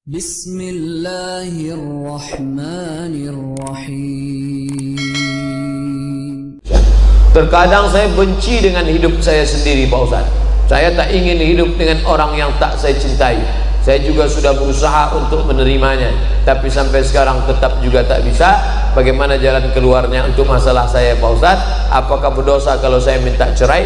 Bismillahirrahmanirrahim. Terkadang saya benci dengan hidup saya sendiri, Pak Ustaz. Saya tak ingin hidup dengan orang yang tak saya cintai. Saya juga sudah berusaha untuk menerimanya, tapi sampai sekarang tetap juga tak bisa. Bagaimana jalan keluarnya untuk masalah saya, Pak Ustaz? Apakah berdosa kalau saya minta cerai?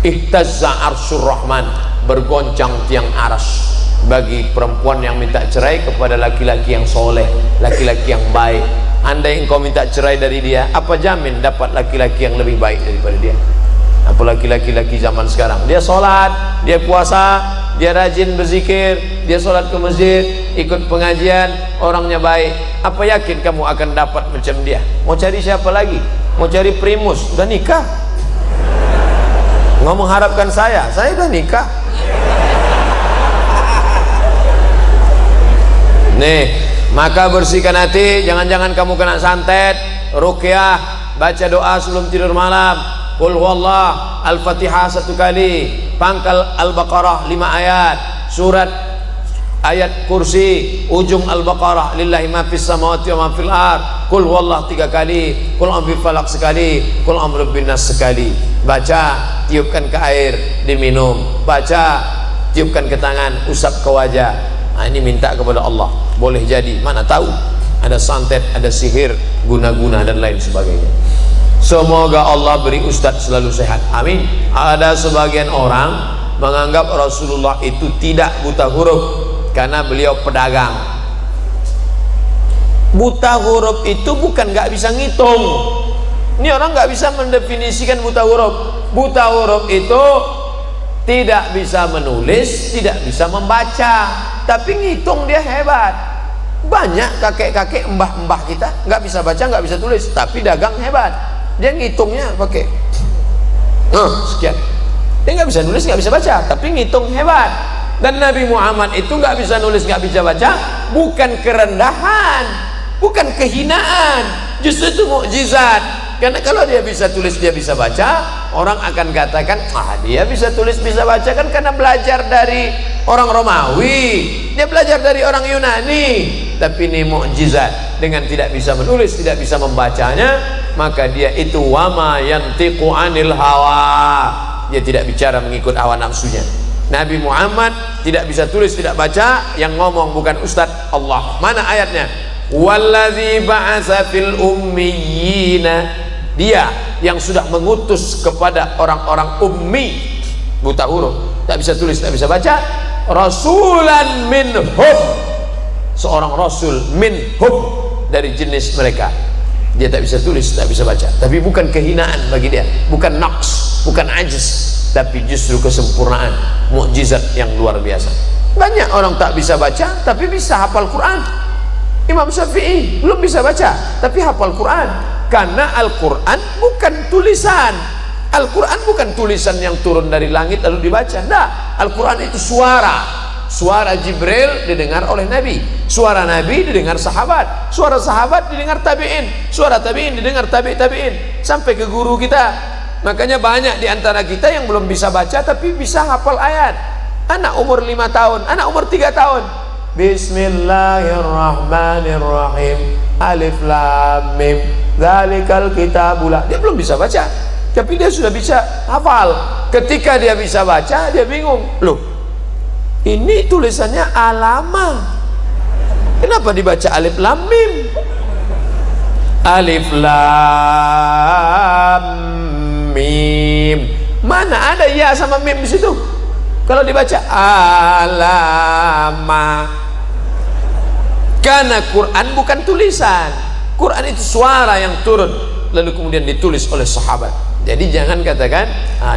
Ihtazza arsyur rahman, bergoncang tiang aras bagi perempuan yang minta cerai kepada laki-laki yang soleh, laki-laki yang baik. Andai engkau minta cerai dari dia, apa jamin dapat laki-laki yang lebih baik daripada dia? Apalagi laki-laki zaman sekarang, dia sholat, dia puasa, dia rajin berzikir, dia sholat ke masjid, ikut pengajian, orangnya baik. Apa yakin kamu akan dapat macam dia? Mau cari siapa lagi? Mau cari primus? Udah nikah. Nggak mengharapkan saya udah nikah. Nih, maka bersihkan hati, jangan-jangan kamu kena santet, ruqyah, baca doa sebelum tidur malam, qul huwallah, al-fatihah 1 kali, pangkal al-baqarah 5 ayat, surat ayat kursi, ujung al-baqarah, lillahi ma fis samawati wa ma fil ard, qul huwallah 3 kali, qul a'udzu falaq sekali, qul a'udzu binnas sekali. Baca, tiupkan ke air, diminum, baca, tiupkan ke tangan, usap ke wajah. Nah, ini minta kepada Allah, boleh jadi, mana tahu ada santet, ada sihir, guna-guna dan lain sebagainya. Semoga Allah beri ustadz selalu sehat, amin. Ada sebagian orang menganggap Rasulullah itu tidak buta huruf karena beliau pedagang. Buta huruf itu bukan nggak bisa ngitung. Ini orang nggak bisa mendefinisikan buta huruf. Buta huruf itu tidak bisa menulis, tidak bisa membaca, tapi ngitung dia hebat. Banyak kakek-kakek, mbah-mbah kita nggak bisa baca, nggak bisa tulis, tapi dagang hebat. Dia ngitungnya pakai sekian. Dia nggak bisa nulis, nggak bisa baca, tapi ngitung hebat. Dan Nabi Muhammad itu nggak bisa nulis, nggak bisa baca, bukan kerendahan, bukan kehinaan, justru itu mukjizat. Karena kalau dia bisa tulis, dia bisa baca, orang akan katakan, dia bisa tulis, bisa baca kan karena belajar dari orang Romawi, dia belajar dari orang Yunani. Tapi ini mukjizat, dengan tidak bisa menulis, tidak bisa membacanya, maka dia itu wama yantiqu anil hawa, dia tidak bicara mengikut hawa nafsunya. Nabi Muhammad tidak bisa tulis, tidak baca, yang ngomong bukan Ustadz, Allah. Mana ayatnya? Walladzi ba'atsa fil ummiyina, dia yang sudah mengutus kepada orang-orang ummi, buta huruf, tak bisa tulis, tak bisa baca, rasulan minhum, seorang rasul minhum, dari jenis mereka. Dia tak bisa tulis, tak bisa baca, tapi bukan kehinaan bagi dia, bukan naqs, bukan ajiz, tapi justru kesempurnaan, mukjizat yang luar biasa. Banyak orang tak bisa baca tapi bisa hafal Quran. Imam Syafi'i belum bisa baca tapi hafal Quran, karena Al-Quran bukan tulisan. Al-Quran bukan tulisan yang turun dari langit lalu dibaca. Nah, Al-Quran itu suara Jibril didengar oleh Nabi, suara Nabi didengar sahabat, suara sahabat didengar tabi'in, suara tabi'in didengar tabi'in, sampai ke guru kita. Makanya banyak di antara kita yang belum bisa baca tapi bisa hafal ayat. Anak umur 5 tahun, anak umur 3 tahun, Bismillahirrahmanirrahim, Alif Lam Mim, Dzalikal kitabul la. Dia belum bisa baca, tapi dia sudah bisa hafal. Ketika dia bisa baca, dia bingung, loh, ini tulisannya alama, kenapa dibaca Alif Lam Mim? Alif Lam Mim, mana ada ya sama mim di situ? Kalau dibaca alama, karena Quran bukan tulisan. Quran itu suara yang turun lalu kemudian ditulis oleh sahabat. Jadi jangan katakan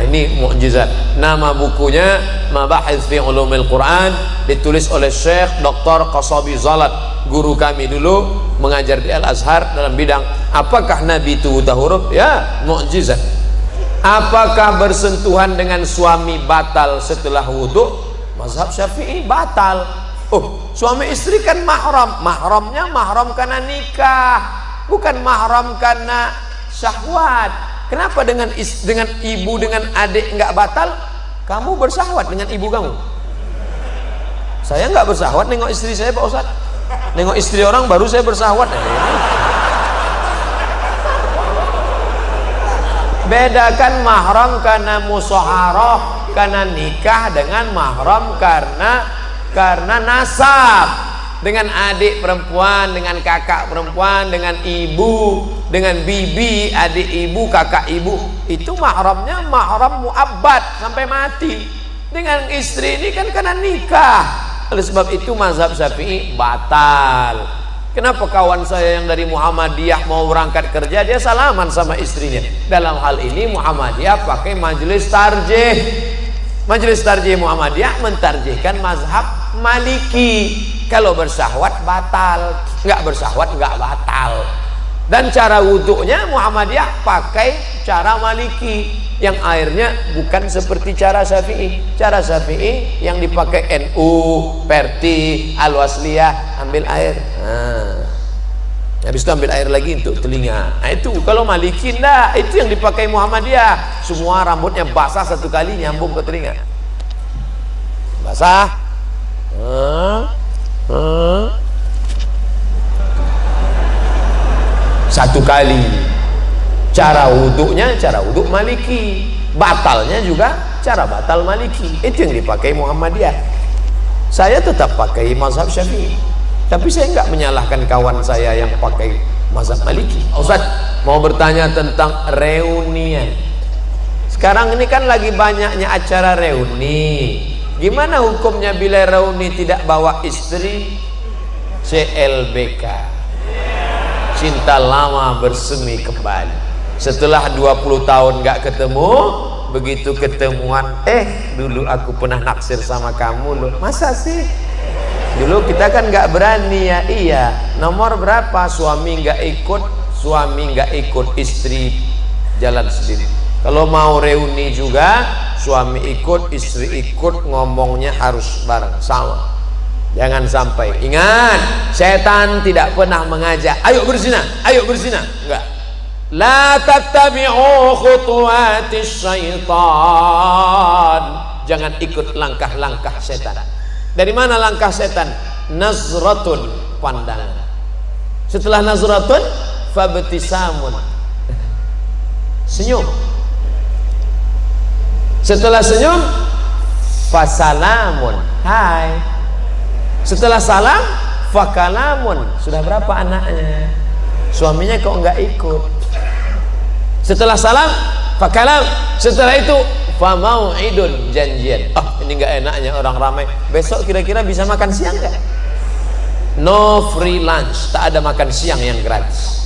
ini mukjizat. Nama bukunya Mabahits fi Ulumil Quran, ditulis oleh Syekh Dr. Qasabi Zalat, guru kami dulu mengajar di Al-Azhar dalam bidang apakah Nabi itu buta huruf? Ya, mukjizat. Apakah bersentuhan dengan suami batal setelah wudhu? Mazhab Syafi'i batal. Suami istri kan mahram, mahramnya mahram karena nikah, bukan mahram karena syahwat. Kenapa dengan ibu dengan adik nggak batal? Kamu bersyahwat dengan ibu kamu. Saya nggak bersahwat nengok istri saya Pak Ustadz. Nengok istri orang baru saya bersahwat. Bedakan mahram karena musyawarah, karena nikah, dengan mahram karena nasab. Dengan adik perempuan, dengan kakak perempuan, dengan ibu, dengan bibi, adik ibu, kakak ibu, itu mahramnya mahram muabbad sampai mati. Dengan istri ini kan karena nikah. Oleh sebab itu mazhab Syafi'i batal. Kenapa kawan saya yang dari Muhammadiyah mau berangkat kerja, dia salaman sama istrinya? Dalam hal ini Muhammadiyah pakai majelis tarjih. Majelis tarjih Muhammadiyah mentarjihkan mazhab Maliki. Kalau bersahwat batal, nggak bersahwat nggak batal. Dan cara wudhunya Muhammadiyah pakai cara Maliki, yang airnya bukan seperti cara Syafi'i. Cara Syafi'i yang dipakai NU, Perti, Al-Wasliyah, ambil air. Habis itu ambil air lagi untuk telinga. Nah, itu kalau Maliki enggak, itu yang dipakai Muhammadiyah. Semua rambutnya basah satu kali nyambung ke telinga. Basah. Satu kali. Cara wuduknya cara wuduk Maliki, batalnya juga cara batal Maliki. Itu yang dipakai Muhammadiyah. Saya tetap pakai mazhab Syafi'i, tapi saya nggak menyalahkan kawan saya yang pakai mazhab Maliki. Ustaz mau bertanya tentang reunian. Sekarang ini kan lagi banyaknya acara reuni. Gimana hukumnya bila reuni tidak bawa istri? CLBK, cinta lama bersemi kembali. Setelah 20 tahun gak ketemu, begitu ketemuan, dulu aku pernah naksir sama kamu loh. Masa sih? Dulu kita kan gak berani ya. Iya, nomor berapa? Suami gak ikut, istri jalan sendiri. Kalau mau reuni juga, suami ikut, istri ikut, ngomongnya harus bareng sama. Jangan sampai, ingat, setan tidak pernah mengajak ayo berzina, enggak. La tattabi'u khutuwatis syaitan. Jangan ikut langkah-langkah setan. Dari mana langkah setan? Nazratun, pandangan. Setelah nazratun, fabtisamun, senyum. Setelah senyum, fasalamun, hai. Setelah salam, fakalamun. Sudah berapa anaknya? Suaminya kok enggak ikut. Setelah salam, fakalam. Setelah itu, famau'idun, janjian. Ini enggak enaknya orang ramai. Besok kira-kira bisa makan siang enggak? No free lunch, tak ada makan siang yang gratis.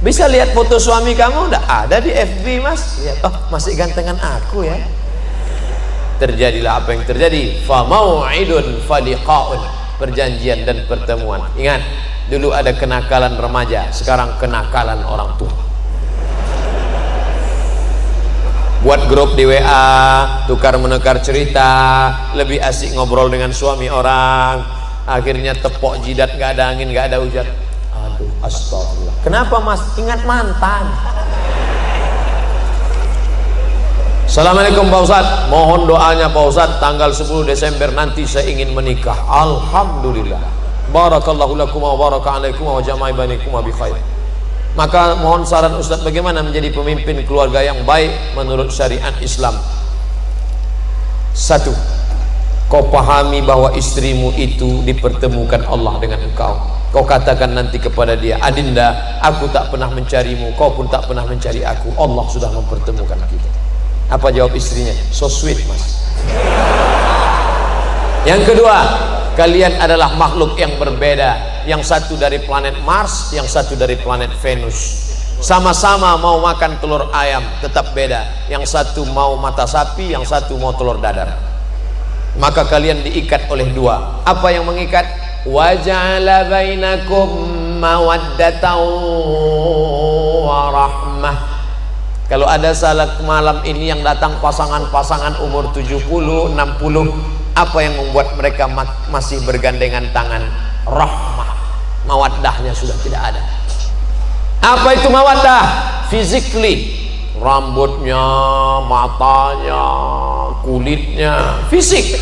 Bisa lihat foto suami kamu? Udah ada di FB mas. Lihat, masih gantengan aku ya. Terjadilah apa yang terjadi. Famau'idun faliqa'un, perjanjian dan pertemuan. Ingat, dulu ada kenakalan remaja, sekarang kenakalan orang tua. Buat grup di WA, tukar menukar cerita, lebih asik ngobrol dengan suami orang. Akhirnya tepok jidat, gak ada angin, gak ada hujan. Aduh, astagfirullah. Kenapa mas? Ingat mantan. Assalamualaikum Pak Ustadz, mohon doanya Pak Ustadz, tanggal 10 Desember nanti saya ingin menikah. Alhamdulillah. Barakallahu lakum wa baraka alaikum wa jama'i bainakum bi khair. Maka mohon saran Ustadz bagaimana menjadi pemimpin keluarga yang baik menurut syariat Islam. 1. Kau pahami bahwa istrimu itu dipertemukan Allah dengan engkau. Kau katakan nanti kepada dia, Adinda, aku tak pernah mencarimu, kau pun tak pernah mencari aku. Allah sudah mempertemukan kita. Apa jawab istrinya? So sweet mas. Yang kedua, kalian adalah makhluk yang berbeda. Yang satu dari planet Mars, yang satu dari planet Venus. Sama-sama mau makan telur ayam, tetap beda. Yang satu mau mata sapi, yang satu mau telur dadar. Maka kalian diikat oleh dua. Apa yang mengikat? Waja'ala bainakum mawaddatan wa rahmah. Kalau ada salat malam ini yang datang pasangan-pasangan umur 70, 60, apa yang membuat mereka masih bergandengan tangan? Rahmah. Mawaddahnya sudah tidak ada. Apa itu mawaddah? Physically, rambutnya, matanya, kulitnya, fisik.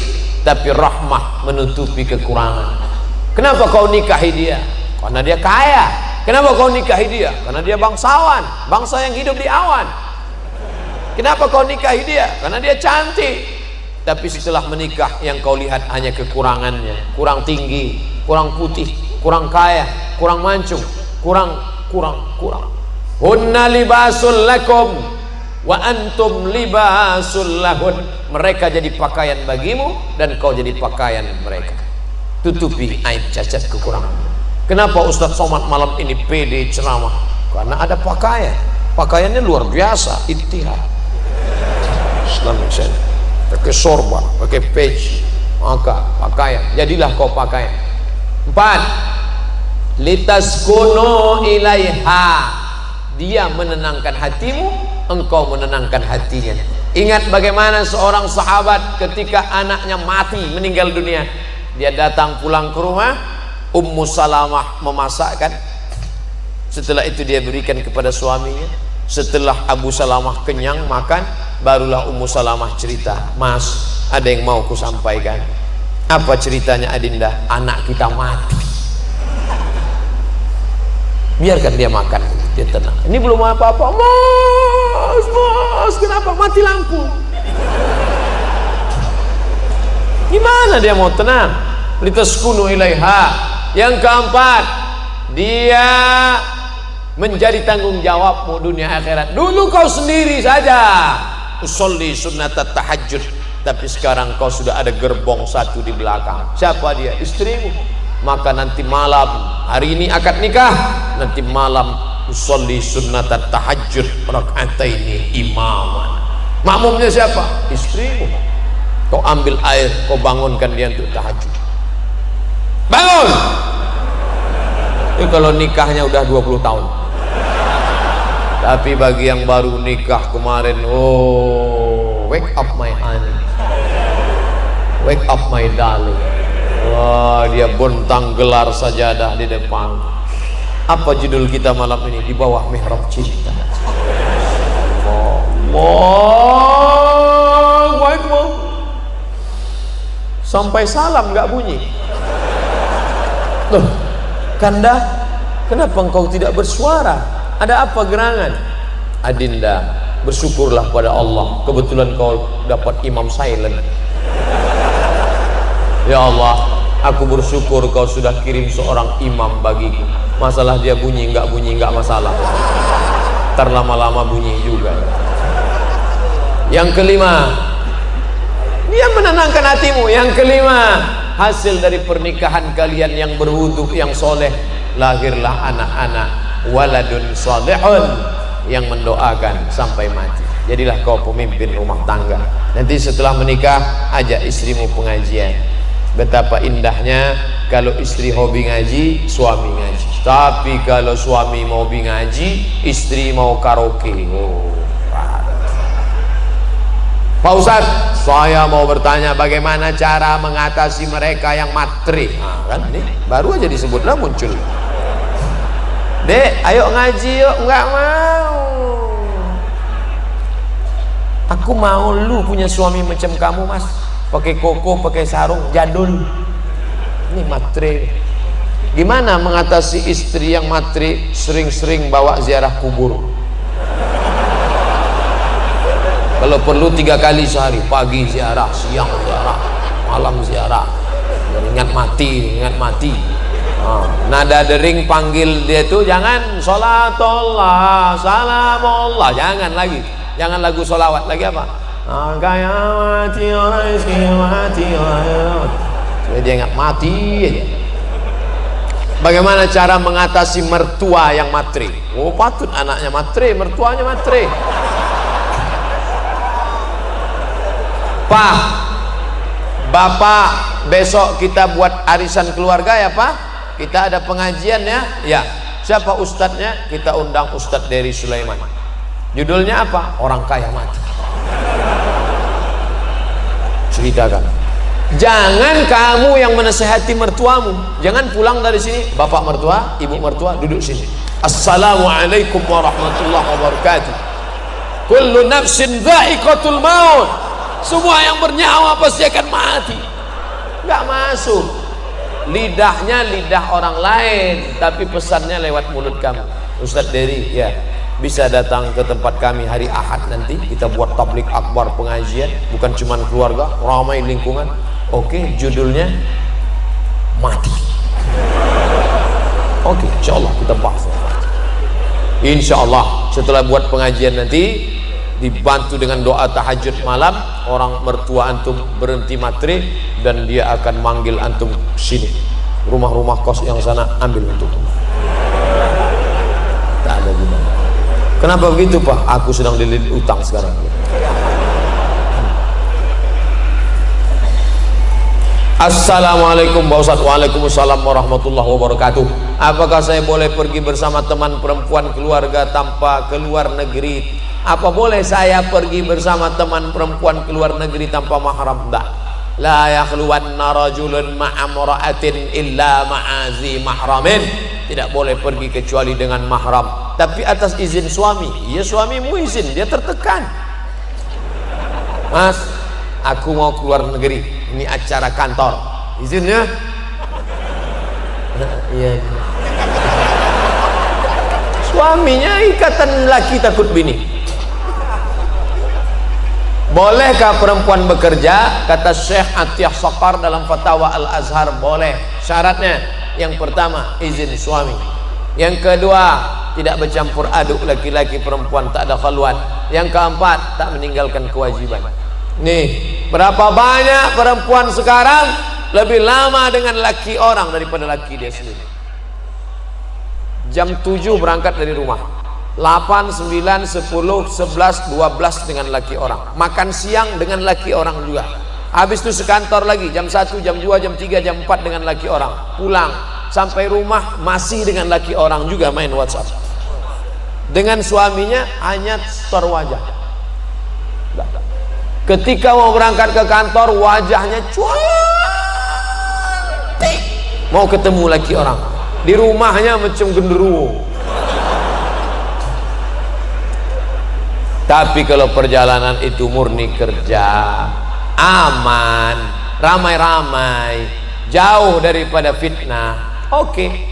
Tapi rahmah rahmah, menutupi kekurangan. Kenapa kau nikahi dia? Karena dia kaya. Kenapa kau nikahi dia? Karena dia bangsawan, bangsa yang hidup di awan. Kenapa kau nikahi dia? Karena dia cantik. Tapi setelah menikah yang kau lihat hanya kekurangannya, kurang tinggi, kurang putih, kurang kaya, kurang mancung, kurang. Hunna libasul lakum wa antum libasul lahun. Mereka jadi pakaian bagimu dan kau jadi pakaian mereka. Tutupi aib, cacat, kekurangan. Kenapa Ustadz Somad malam ini pede ceramah? Karena ada pakaian. Pakaiannya luar biasa, ittihad Islamic Center. Pakai sorban, pakai peci, maka pakaian. Jadilah kau pakaian. 4. Litaskunu ilaiha. Dia menenangkan hatimu, engkau menenangkan hatinya. Ingat bagaimana seorang sahabat ketika anaknya mati, meninggal dunia, dia datang pulang ke rumah, Ummu Salamah memasakkan. Setelah itu dia berikan kepada suaminya. Setelah Abu Salamah kenyang makan, barulah Ummu Salamah cerita, Mas, ada yang mau ku sampaikan. Apa ceritanya Adinda? Anak kita mati. Biarkan dia makan, dia tenang. Ini belum apa-apa. Mas, kenapa mati lampu? Gimana dia mau tenang? Litaskunu ilaiha. Yang keempat, dia menjadi tanggung jawabmu dunia akhirat. Dulu kau sendiri saja usolli sunnatat tahajud, tapi sekarang kau sudah ada gerbong satu di belakang. Siapa dia? Istrimu. Maka nanti malam, hari ini akad nikah, nanti malam usolli sunnatat tahajud raka'ataini imaman. Makmumnya siapa? Istrimu. Kau ambil air, kau bangunkan dia untuk tahajud. Bangun. Itu kalau nikahnya udah 20 tahun. Tapi bagi yang baru nikah kemarin, oh, wake up my honey, wake up my darling. Wah, dia bontang gelar sajadah di depan. Apa judul kita malam ini? Di bawah mihrab cinta. Allahu Akbar. Sampai salam nggak bunyi. Loh, Kanda, kenapa engkau tidak bersuara? Ada apa gerangan? Adinda, bersyukurlah pada Allah, kebetulan kau dapat imam silent. Ya Allah, aku bersyukur kau sudah kirim seorang imam bagiku. Masalah dia bunyi nggak masalah. Terlama-lama bunyi juga. Yang kelima, dia menenangkan hatimu. Yang kelima, hasil dari pernikahan kalian yang berwudu, yang soleh, lahirlah anak-anak waladun salihun yang mendoakan sampai mati. Jadilah kau pemimpin rumah tangga. Nanti setelah menikah, ajak istrimu pengajian. Betapa indahnya kalau istri hobi ngaji, suami ngaji. Tapi kalau suami mau hobi ngaji, istri mau karaoke. Oh, Pak Ustadz, saya mau bertanya bagaimana cara mengatasi mereka yang matre. Nah, kan ini baru aja disebutlah muncul. Dek, ayo ngaji yuk. Enggak mau. Aku mau lu punya suami macam kamu, Mas. Pakai koko, pakai sarung, jadul. Ini matre. Gimana mengatasi istri yang matre, sering-sering bawa ziarah kubur? Kalau perlu 3 kali sehari, pagi ziarah, siang ziarah, malam ziarah. Ingat mati, ingat mati. Nada dering panggil dia itu jangan sholatullah, salamullah, jangan lagi. Jangan lagu sholawat, lagi apa? Dia ingat mati aja. Bagaimana cara mengatasi mertua yang matre? Oh, patut anaknya matre, mertuanya matre. Pak, Bapak, besok kita buat arisan keluarga ya Pak. Kita ada pengajian ya. Ya. Siapa ustadznya? Kita undang Ustadz Dery Sulaiman. Judulnya apa? Orang kaya mati. Ceritakan. Jangan kamu yang menasehati mertuamu. Jangan pulang dari sini, bapak mertua, ibu mertua duduk sini. Assalamualaikum warahmatullahi wabarakatuh. Kullu nafsin dha'iqatul maut. Semua yang bernyawa pasti akan mati. nggak masuk. Lidahnya lidah orang lain, tapi pesannya lewat mulut kamu. Ustadz Dery, ya, bisa datang ke tempat kami hari Ahad nanti. Kita buat tablik akbar pengajian, bukan cuma keluarga, ramai lingkungan. Oke, judulnya mati. Oke, insya Allah kita bahas. Insya Allah setelah buat pengajian nanti, dibantu dengan doa tahajud malam, orang mertua antum berhenti materi dan dia akan manggil antum sini, rumah-rumah kos yang sana ambil untuk tak ada gimana. Kenapa begitu Pak? Aku sedang dililit utang sekarang. Assalamualaikum Pak Ustadz. Waalaikumsalam warahmatullahi wabarakatuh. Apakah saya boleh pergi bersama teman perempuan keluarga tanpa keluar negeri? Apa boleh saya pergi bersama teman perempuan keluar negeri tanpa mahram? Enggak. La yakhluwanna rajulun ma'a imra'atin illa ma'azi mahramin. Tidak boleh pergi kecuali dengan mahram, tapi atas izin suami. Ya, suamimu izin, dia tertekan. Mas, aku mau keluar negeri, ini acara kantor, izinnya? Iya. Suaminya ikatan laki takut bini. Bolehkah perempuan bekerja? Kata Syekh Atiyah Saqar dalam Fatwa Al-Azhar, boleh. Syaratnya, yang pertama izin suami, yang kedua tidak bercampur aduk laki-laki perempuan, tak ada khalwat, yang keempat tak meninggalkan kewajiban. Nih, berapa banyak perempuan sekarang lebih lama dengan laki orang daripada laki dia sendiri. Jam 7 berangkat dari rumah, 8, 9, 10, 11, 12 dengan laki orang, makan siang dengan laki orang juga, habis itu sekantor lagi jam 1, jam 2, jam 3, jam 4 dengan laki orang, pulang sampai rumah masih dengan laki orang juga main WhatsApp. Dengan suaminya hanya setor wajah. Ketika mau berangkat ke kantor wajahnya cuek, mau ketemu laki orang, di rumahnya macam genderuwo. Tapi kalau perjalanan itu murni kerja, aman, ramai-ramai, jauh daripada fitnah, oke.